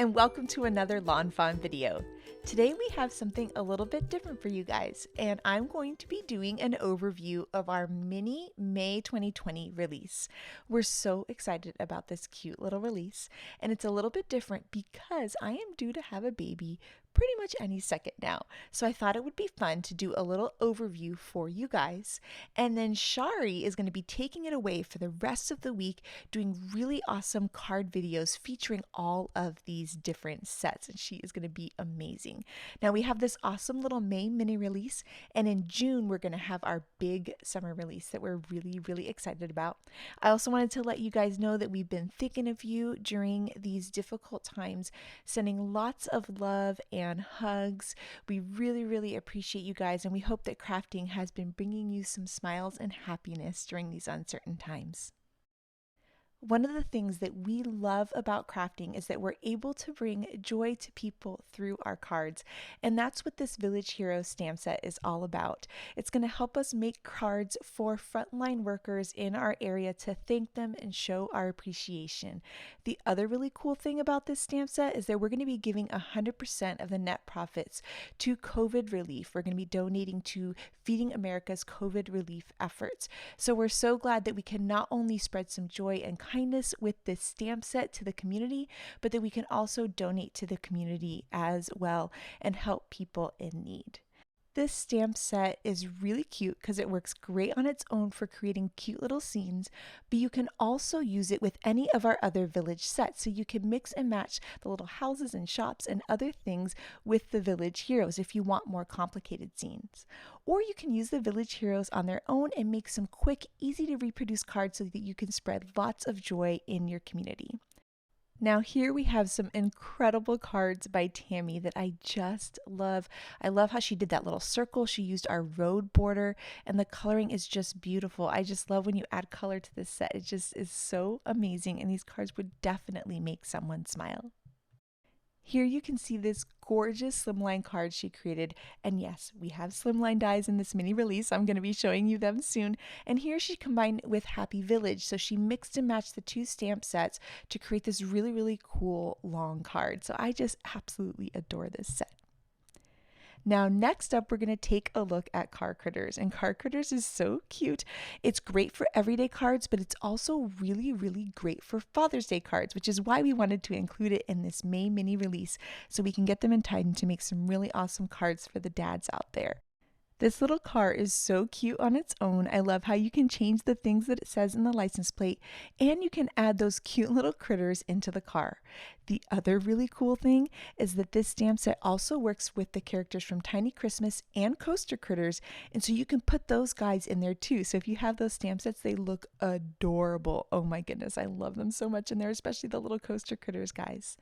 and welcome to another Lawn Fawn video. Today we have something a little bit different for you guys, and I'm going to be doing an overview of our mini May 2020 release. We're so excited about this cute little release, and it's a little bit different because I am due to have a baby pretty much any second now. So I thought it would be fun to do a little overview for you guys. And then Shari is going to be taking it away for the rest of the week, doing really awesome card videos featuring all of these different sets. And she is going to be amazing. Now we have this awesome little May mini release. And in June, we're going to have our big summer release that we're really excited about. I also wanted to let you guys know that we've been thinking of you during these difficult times, sending lots of love and hugs. We really appreciate you guys, and we hope that crafting has been bringing you some smiles and happiness during these uncertain times. One of the things that we love about crafting is that we're able to bring joy to people through our cards, and that's what this Village Hero stamp set is all about. It's going to help us make cards for frontline workers in our area to thank them and show our appreciation. The other really cool thing about this stamp set is that we're going to be giving 100% of the net profits to COVID relief. We're going to be donating to Feeding America's COVID relief efforts. So we're so glad that we can not only spread some joy and kindness with this stamp set to the community, but that we can also donate to the community as well and help people in need. This stamp set is really cute because it works great on its own for creating cute little scenes, but you can also use it with any of our other village sets. So you can mix and match the little houses and shops and other things with the Village Heroes if you want more complicated scenes. Or you can use the Village Heroes on their own and make some quick, easy to reproduce cards so that you can spread lots of joy in your community. Now here we have some incredible cards by Tammy that I just love. I love how she did that little circle. She used our road border, and the coloring is just beautiful. I just love when you add color to this set. It just is so amazing, and these cards would definitely make someone smile. Here you can see this gorgeous Slimline card she created, and yes, we have Slimline dies in this mini release. I'm going to be showing you them soon. And here she combined it with Happy Village, so she mixed and matched the two stamp sets to create this really cool long card. So I just absolutely adore this set. Now next up, we're going to take a look at Car Critters, and Car Critters is so cute. It's great for everyday cards, but it's also really great for Father's Day cards, which is why we wanted to include it in this May mini release so we can get them in time to make some really awesome cards for the dads out there. This little car is so cute on its own. I love how you can change the things that it says in the license plate, and you can add those cute little critters into the car. The other really cool thing is that this stamp set also works with the characters from Tiny Christmas and Coaster Critters, and so you can put those guys in there too. So if you have those stamp sets, they look adorable. Oh my goodness, I love them so much in there, especially the little Coaster Critters guys.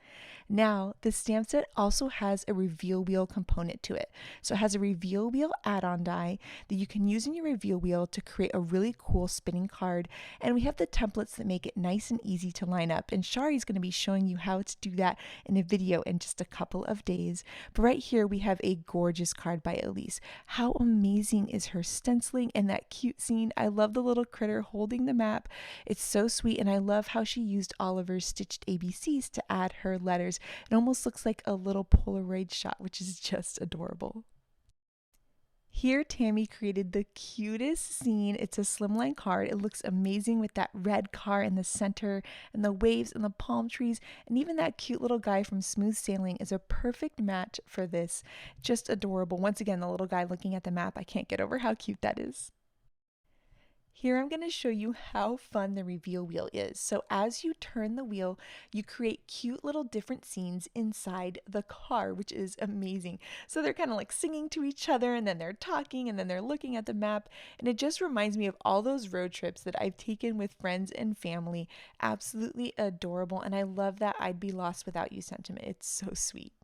Now, the stamp set also has a reveal wheel component to it. So it has a reveal wheel add-on die that you can use in your reveal wheel to create a really cool spinning card, and we have the templates that make it nice and easy to line up, and Shari's going to be showing you how to do that in a video in just a couple of days. But right here we have a gorgeous card by Elise. How amazing is her stenciling in that cute scene? I love the little critter holding the map. It's so sweet, and I love how she used Oliver's stitched ABCs to add her letters. It almost looks like a little Polaroid shot, which is just adorable. Here, Tammy created the cutest scene. It's a Slimline card. It looks amazing with that red car in the center and the waves and the palm trees, and even that cute little guy from Smooth Sailing is a perfect match for this. Just adorable. Once again, the little guy looking at the map. I can't get over how cute that is. Here I'm going to show you how fun the reveal wheel is. So as you turn the wheel, you create cute little different scenes inside the car, which is amazing. So they're kind of like singing to each other, and then they're talking, and then they're looking at the map. And it just reminds me of all those road trips that I've taken with friends and family. Absolutely adorable. And I love that I'd be lost without you sentiment. It's so sweet.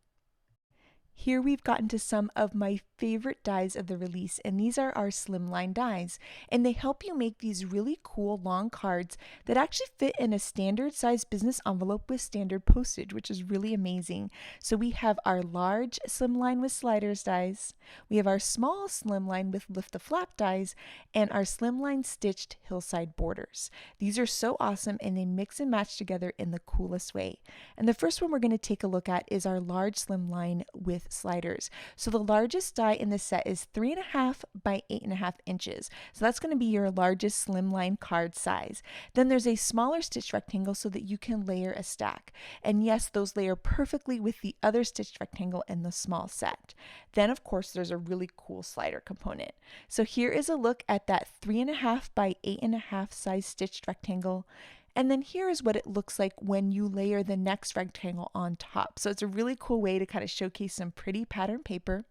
Here we've gotten to some of my favorite dies of the release, and these are our Slimline dies. And they help you make these really cool long cards that actually fit in a standard size business envelope with standard postage, which is really amazing. So we have our large Slimline with sliders dies, we have our small Slimline with lift the flap dies, and our Slimline stitched Hillside borders. These are so awesome and they mix and match together in the coolest way. And the first one we're going to take a look at is our large Slimline with sliders. So the largest die in the set is 3.5 by 8.5 inches. So that's going to be your largest Slimline card size. Then there's a smaller stitched rectangle so that you can layer a stack. And yes, those layer perfectly with the other stitched rectangle in the small set. Then of course there's a really cool slider component. So here is a look at that 3.5 by 8.5 size stitched rectangle. And then here is what it looks like when you layer the next rectangle on top. So it's a really cool way to kind of showcase some pretty pattern paper.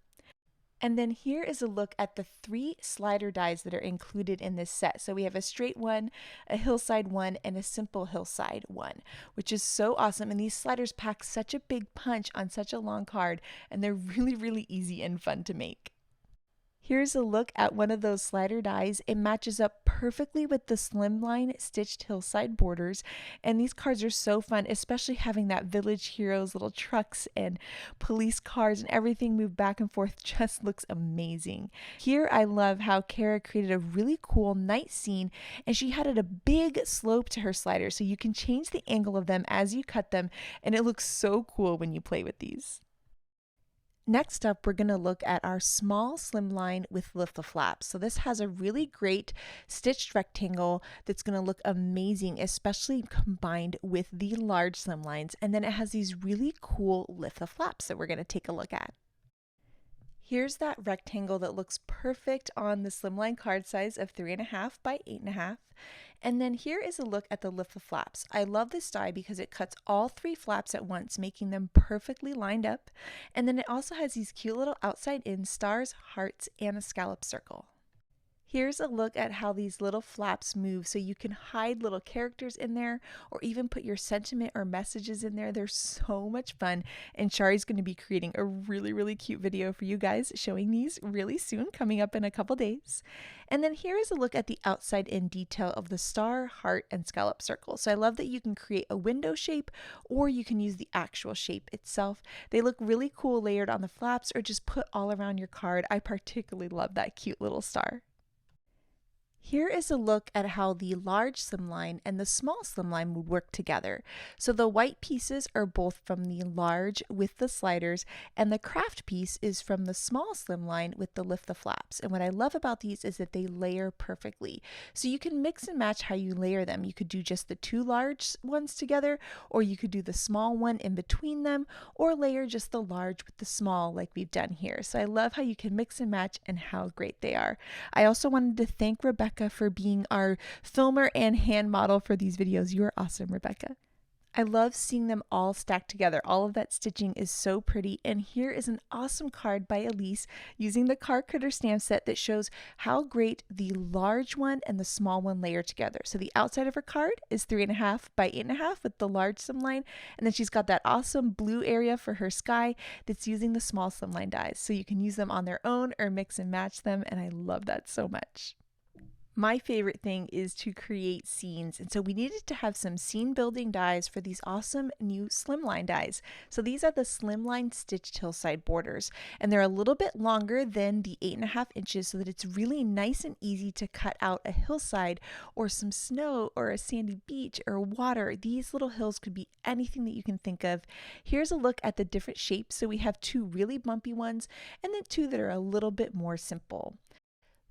And then here is a look at the 3 slider dies that are included in this set. So we have a straight one, a hillside one, and a simple hillside one, which is so awesome. And these sliders pack such a big punch on such a long card, and they're really, really easy and fun to make. Here's a look at one of those slider dies. It matches up perfectly with the Slimline stitched hillside borders, and these cards are so fun, especially having that village heroes, little trucks and police cars and everything move back and forth. Just looks amazing. Here I love how Kara created a really cool night scene, and she added a big slope to her sliders so you can change the angle of them as you cut them, and it looks so cool when you play with these. Next up, we're going to look at our small Slimline with lift the flaps. So this has a really great stitched rectangle that's going to look amazing, especially combined with the large Slimlines. And then it has these really cool lift the flaps that we're going to take a look at. Here's that rectangle that looks perfect on the Slimline card size of 3.5 by 8.5. And then here is a look at the lift the flaps. I love this die because it cuts all 3 flaps at once, making them perfectly lined up. And then it also has these cute little outside in stars, hearts, and a scallop circle. Here's a look at how these little flaps move so you can hide little characters in there or even put your sentiment or messages in there. They're so much fun, and Shari's going to be creating a really, really cute video for you guys showing these really soon, coming up in a couple days. And then here is a look at the outside in detail of the star, heart, and scallop circle. So I love that you can create a window shape or you can use the actual shape itself. They look really cool layered on the flaps or just put all around your card. I particularly love that cute little star. Here is a look at how the large Slimline and the small Slimline would work together. So the white pieces are both from the large with the sliders, and the craft piece is from the small Slimline with the lift the flaps. And what I love about these is that they layer perfectly. So you can mix and match how you layer them. You could do just the 2 large ones together, or you could do the small one in between them, or layer just the large with the small like we've done here. So I love how you can mix and match and how great they are. I also wanted to thank Rebecca for being our filmer and hand model for these videos. You are awesome, Rebecca. I love seeing them all stacked together. All of that stitching is so pretty. And here is an awesome card by Elise using the card cutter stamp set that shows how great the large one and the small one layer together. So the outside of her card is 3.5 by 8.5 with the large Slimline. And then she's got that awesome blue area for her sky that's using the small Slimline dies. So you can use them on their own or mix and match them. And I love that so much. My favorite thing is to create scenes, and so we needed to have some scene building dies for these awesome new Slimline dies. So these are the Slimline stitched hillside borders, and they're a little bit longer than the 8.5 inches so that it's really nice and easy to cut out a hillside or some snow or a sandy beach or water. These little hills could be anything that you can think of. Here's a look at the different shapes. So we have 2 really bumpy ones and then 2 that are a little bit more simple.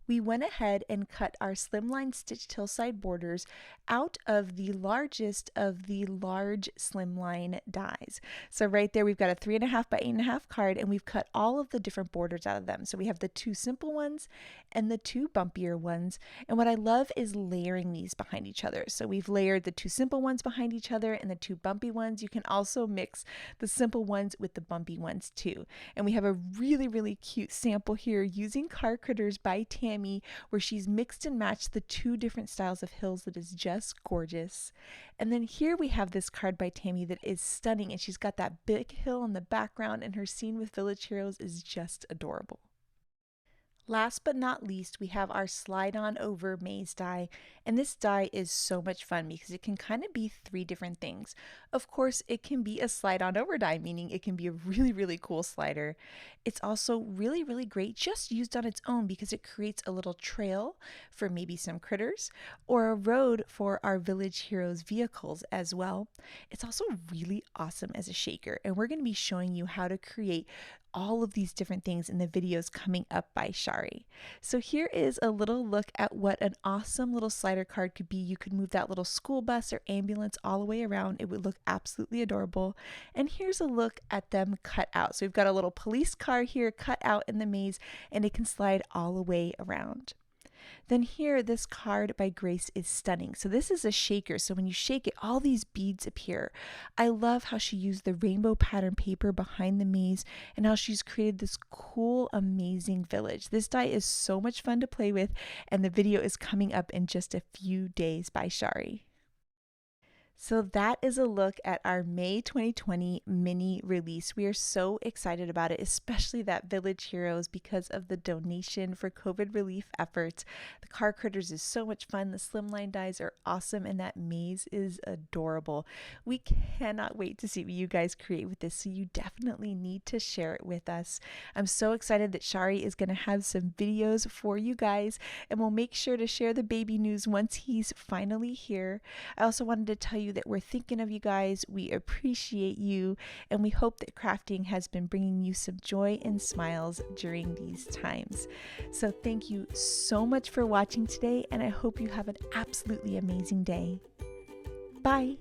We went ahead and cut our Slimline stitched hillside borders out of the largest of the large Slimline dies. So right there we've got a 3.5 by 8.5 card, and we've cut all of the different borders out of them. So we have the 2 simple ones and the 2 bumpier ones. And what I love is layering these behind each other. So we've layered the 2 simple ones behind each other and the 2 bumpy ones. You can also mix the simple ones with the bumpy ones too. And we have a really, really cute sample here using card critters by Tammy Tammy, where she's mixed and matched the two different styles of hills that is just gorgeous. And then here we have this card by Tammy that is stunning, and she's got that big hill in the background, and her scene with Village Heroes is just adorable. Last but not least, we have our slide on over maze die, and this die is so much fun because it can kind of be three different things. Of course, it can be a slide on over die, meaning it can be a really cool slider. It's also really great just used on its own because it creates a little trail for maybe some critters or a road for our village heroes vehicles as well. It's also really awesome as a shaker, and we're going to be showing you how to create all of these different things in the videos coming up by Shari. So here is a little look at what an awesome little slider card could be. You could move that little school bus or ambulance all the way around. It would look absolutely adorable. And here's a look at them cut out. So we've got a little police car here cut out in the maze, and it can slide all the way around. Then here, this card by Grace is stunning. So this is a shaker. So when you shake it, all these beads appear. I love how she used the rainbow pattern paper behind the maze and how she's created this cool, amazing village. This die is so much fun to play with, and the video is coming up in just a few days by Shari. So that is a look at our May 2020 mini release. We are so excited about it, especially that Village Heroes, because of the donation for COVID relief efforts. The car critters is so much fun. The Slimline dies are awesome, and that maze is adorable. We cannot wait to see what you guys create with this, so you definitely need to share it with us. I'm so excited that Shari is going to have some videos for you guys, and we'll make sure to share the baby news once he's finally here. I also wanted to tell you that we're thinking of you guys. We appreciate you, and we hope that crafting has been bringing you some joy and smiles during these times. So thank you so much for watching today, and I hope you have an absolutely amazing day. Bye.